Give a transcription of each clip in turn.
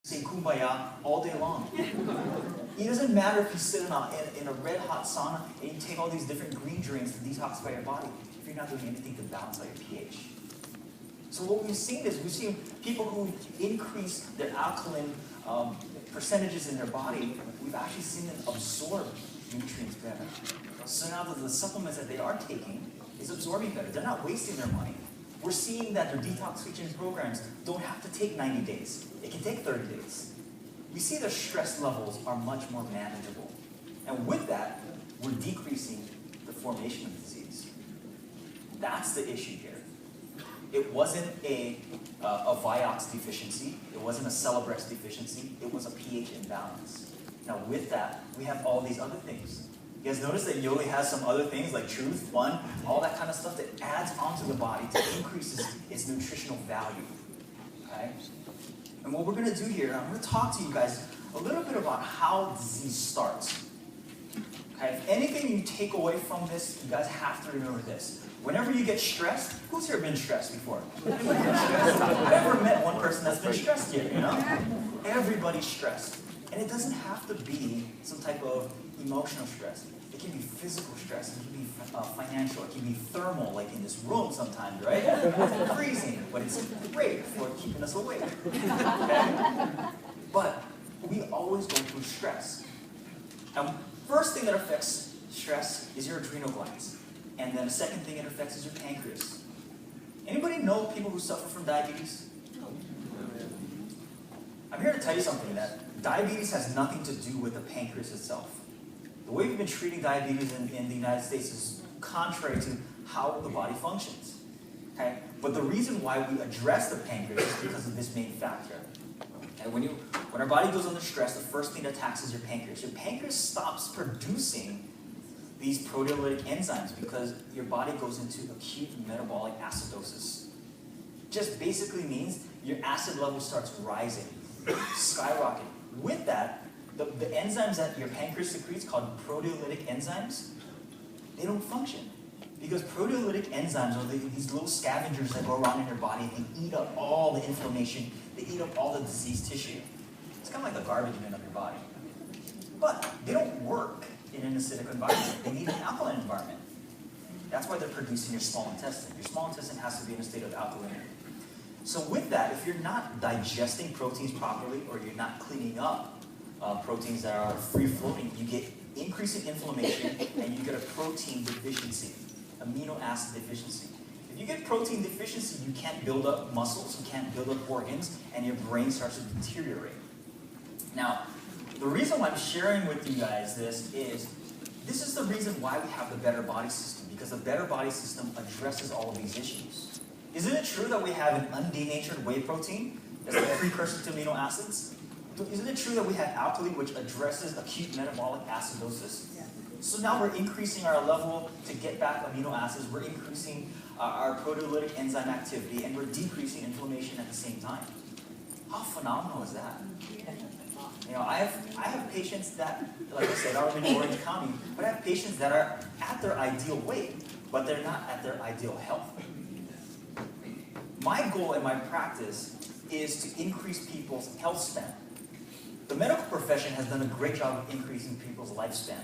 sing Kumbaya all day long. It doesn't matter if you sit in a red hot sauna and you take all these different green drinks to detoxify your body if you're not doing anything to balance out your pH. So what we've seen is we've seen people who increase their alkaline percentages in their body, we've actually seen them absorb nutrients better. So now the supplements that they are taking is absorbing better. They're not wasting their money. We're seeing that their detoxification programs don't have to take 90 days. It can take 30 days. We see their stress levels are much more manageable. And with that, we're decreasing the formation of disease. That's the issue here. It wasn't a Vioxx deficiency. It wasn't a Celebrex deficiency. It was a pH imbalance. Now with that, we have all these other things. You guys notice that Yoli has some other things like truth, fun, all that kind of stuff that adds onto the body to increase its nutritional value. Okay? And what we're going to do here, I'm going to talk to you guys a little bit about how disease starts. Okay? If anything you take away from this, you guys have to remember this. Whenever you get stressed, who's here been stressed before? Anybody been stressed? I've never met one person that's been stressed yet, you know? Everybody's stressed. And it doesn't have to be some type of emotional stress. It can be physical stress. It can be financial. It can be thermal, like in this room sometimes, right? It's freezing, but it's great for keeping us awake. Okay? But we always go through stress. And first thing that affects stress is your adrenal glands. And then the second thing it affects is your pancreas. Anybody know people who suffer from diabetes? I'm here to tell you something, that diabetes has nothing to do with the pancreas itself. The way we've been treating diabetes in the United States is contrary to how the body functions. Okay? But the reason why we address the pancreas is because of this main factor. And when our body goes under stress, the first thing that attacks is your pancreas. Your pancreas stops producing these proteolytic enzymes because your body goes into acute metabolic acidosis. Just basically means your acid level starts rising, skyrocketing. With that, the enzymes that your pancreas secretes, called proteolytic enzymes, they don't function. Because proteolytic enzymes are these little scavengers that go around in your body and they eat up all the inflammation, they eat up all the diseased tissue. It's kind of like the garbage bin of your body. But they don't work in an acidic environment. They need an alkaline environment. That's why they're producing your small intestine. Your small intestine has to be in a state of alkalinity. So with that, if you're not digesting proteins properly or you're not cleaning up proteins that are free-floating, you get increasing inflammation and you get a protein deficiency, amino acid deficiency. If you get protein deficiency, you can't build up muscles, you can't build up organs, and your brain starts to deteriorate. Now, the reason why I'm sharing with you guys this is the reason why we have the Better Body System, because the Better Body System addresses all of these issues. Isn't it true that we have an undenatured whey protein that's a precursor to amino acids? Isn't it true that we have alkali, which addresses acute metabolic acidosis? Yeah. So now we're increasing our level to get back amino acids, we're increasing our proteolytic enzyme activity, and we're decreasing inflammation at the same time. How phenomenal is that? You know, I have patients that, like I said, are in Orange County, but I have patients that are at their ideal weight, but they're not at their ideal health. My goal in my practice is to increase people's health span. The medical profession has done a great job of increasing people's lifespan.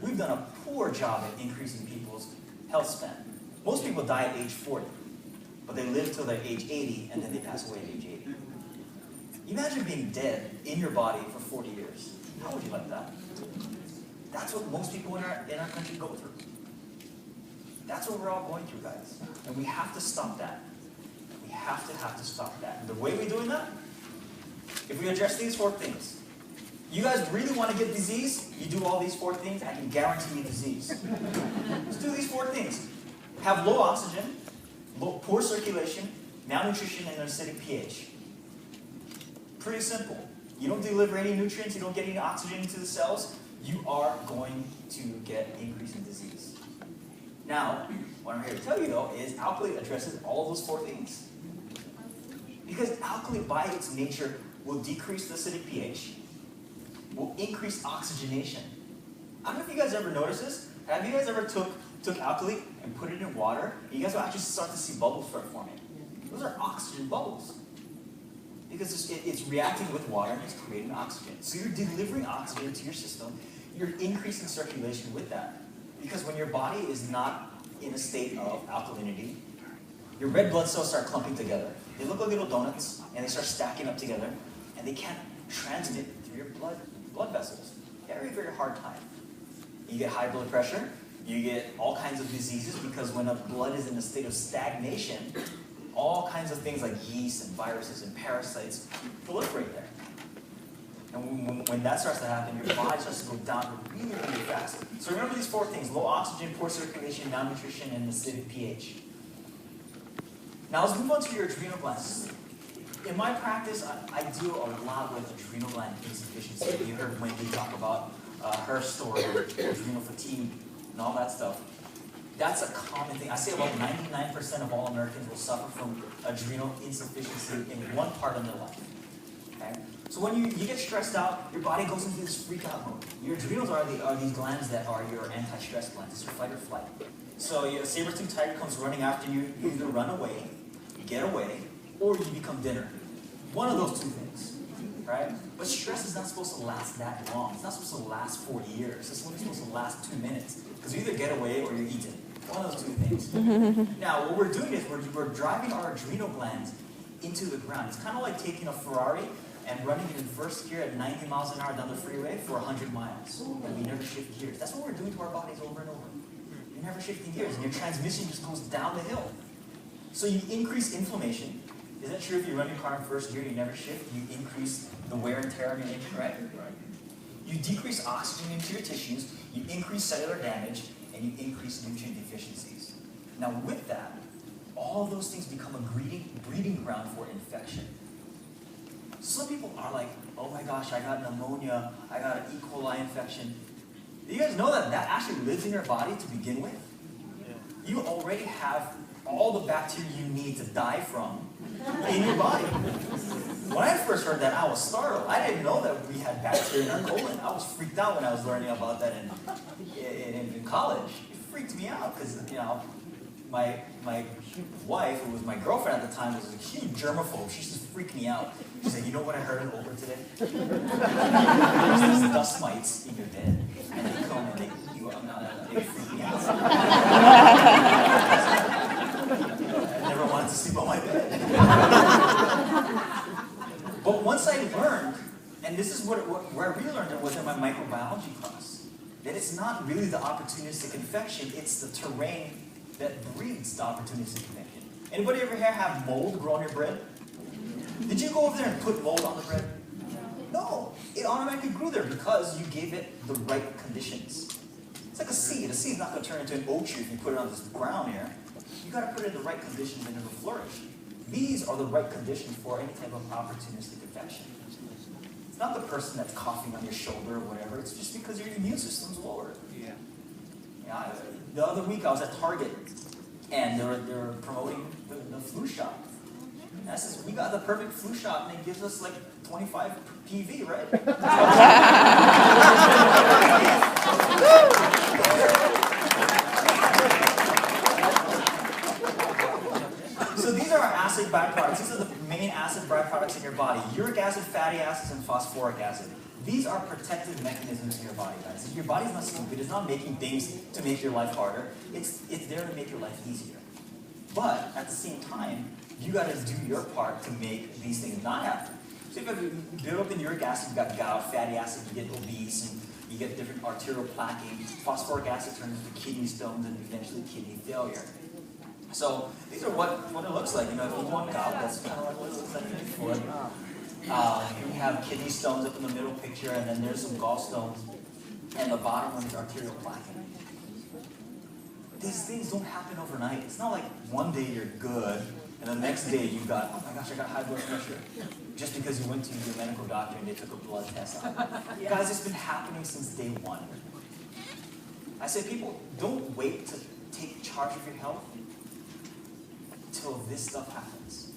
We've done a poor job at increasing people's health span. Most people die at age 40, but they live till they're age 80 and then they pass away at age 80. Imagine being dead in your body for 40 years. How would you like that? That's what most people in our country go through. That's what we're all going through, guys. And we have to stop that. We have to stop that. And the way we're doing that, if we address these 4 things, you guys really want to get disease, you do all these 4 things, I can guarantee you disease. Let's do these 4 things. Have low oxygen, poor circulation, malnutrition, and an acidic pH. Pretty simple. You don't deliver any nutrients, you don't get any oxygen into the cells, you are going to get increasing disease. Now, what I'm here to tell you though is alkali addresses all of those 4 things. Because alkali by its nature will decrease the acidic pH, will increase oxygenation. I don't know if you guys ever noticed this. Have you guys ever took alkali and put it in water, and you guys will actually start to see bubbles start forming? Those are oxygen bubbles. Because it's reacting with water and it's creating oxygen. So you're delivering oxygen to your system. You're increasing circulation with that. Because when your body is not in a state of alkalinity, your red blood cells start clumping together. They look like little donuts, and they start stacking up together, and they can't transmit through your blood vessels. Very, very hard time. You get high blood pressure. You get all kinds of diseases because when the blood is in a state of stagnation, all kinds of things like yeast and viruses and parasites proliferate there. And when that starts to happen, your body starts to go down really, really fast. So remember these 4 things: low oxygen, poor circulation, malnutrition, and acidic pH. Now let's move on to your adrenal glands. In my practice, I deal a lot with adrenal gland insufficiency. You heard Wendy talk about her story, adrenal fatigue, and all that stuff. That's a common thing. I say about 99% of all Americans will suffer from adrenal insufficiency in one part of their life. Okay? So when you get stressed out, your body goes into this freak out mode. Your adrenals are these glands that are your anti-stress glands. It's your fight or flight. So a saber-toothed tiger comes running after you. You either run away, get away, or you become dinner. One of those 2 things. Right? But stress is not supposed to last that long. It's not supposed to last 40 years. It's only supposed to last 2 minutes. Because you either get away or you're eaten. One of those 2 things. Now, what we're doing is we're driving our adrenal glands into the ground. It's kind of like taking a Ferrari and running it in first gear at 90 miles an hour down the freeway for 100 miles. And we never shift gears. That's what we're doing to our bodies over and over. You're never shifting gears, and your transmission just goes down the hill. So you increase inflammation. Isn't it true if you run your car in first gear, you never shift, you increase the wear and tear on your engine, right? You decrease oxygen into your tissues, you increase cellular damage, and you increase nutrient deficiencies. Now with that, all those things become a breeding ground for infection. Some people are like, oh my gosh, I got pneumonia, I got an E. coli infection. Do you guys know that actually lives in your body to begin with? Yeah. You already have all the bacteria you need to die from in your body. When I first heard that, I was startled. I didn't know that we had bacteria in our colon. I was freaked out when I was learning about that in college. It freaked me out because, my wife, who was my girlfriend at the time, was a huge germaphobe. She used to freak me out. She said, you know what I heard in Oprah today? There's these dust mites in your bed, and they come and they eat you up. No, they freak me out. I never wanted to sleep on my bed. But once I learned, and this is where I really learned it was in my microbiology class, that it's not really the opportunistic infection, it's the terrain that breeds the opportunistic infection. Anybody ever here have mold grow on your bread? Did you go over there and put mold on the bread? No, it automatically grew there because you gave it the right conditions. It's like a seed. A seed's not going to turn into an oak tree if you put it on this ground here. You got to put it in the right conditions and it will flourish. These are the right conditions for any type of opportunistic infection. It's not the person that's coughing on your shoulder or whatever. It's just because your immune system's lower. Yeah. The other week I was at Target and they were promoting the flu shot. And I says, we got the perfect flu shot and it gives us like 25 PV, right? So these are our acid byproducts. These are the main acid byproducts in your body. Uric acid, fatty acids, and phosphoric acid. These are protective mechanisms in your body, guys. Your body's not stupid. It's not making things to make your life harder. It's there to make your life easier. But at the same time, you got to do your part to make these things not happen. So if you build up in uric acid, you got gout, fatty acid, you get obese, and you get different arterial plaquing. Phosphoric acid turns into kidney stones and eventually kidney failure. So these are what it looks like. If you want gout, that's kind of like what it looks like in your foot. We have kidney stones up in the middle picture, and then there's some gallstones, and the bottom one is arterial plaquing. These things don't happen overnight. It's not like one day you're good, and the next day you got, oh my gosh, I got high blood pressure. Just because you went to your medical doctor and they took a blood test on you. Guys, it's been happening since day one. I say, people, don't wait to take charge of your health till this stuff happens.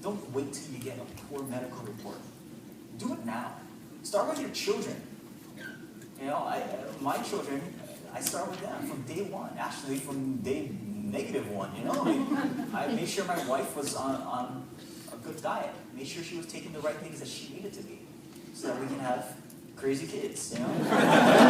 Don't wait till you get a poor medical report. Do it now. Start with your children. My children, I start with them from day one. Actually, from day -1. I made sure my wife was on good diet, made sure she was taking the right things that she needed to be, so that we can have crazy kids, you know?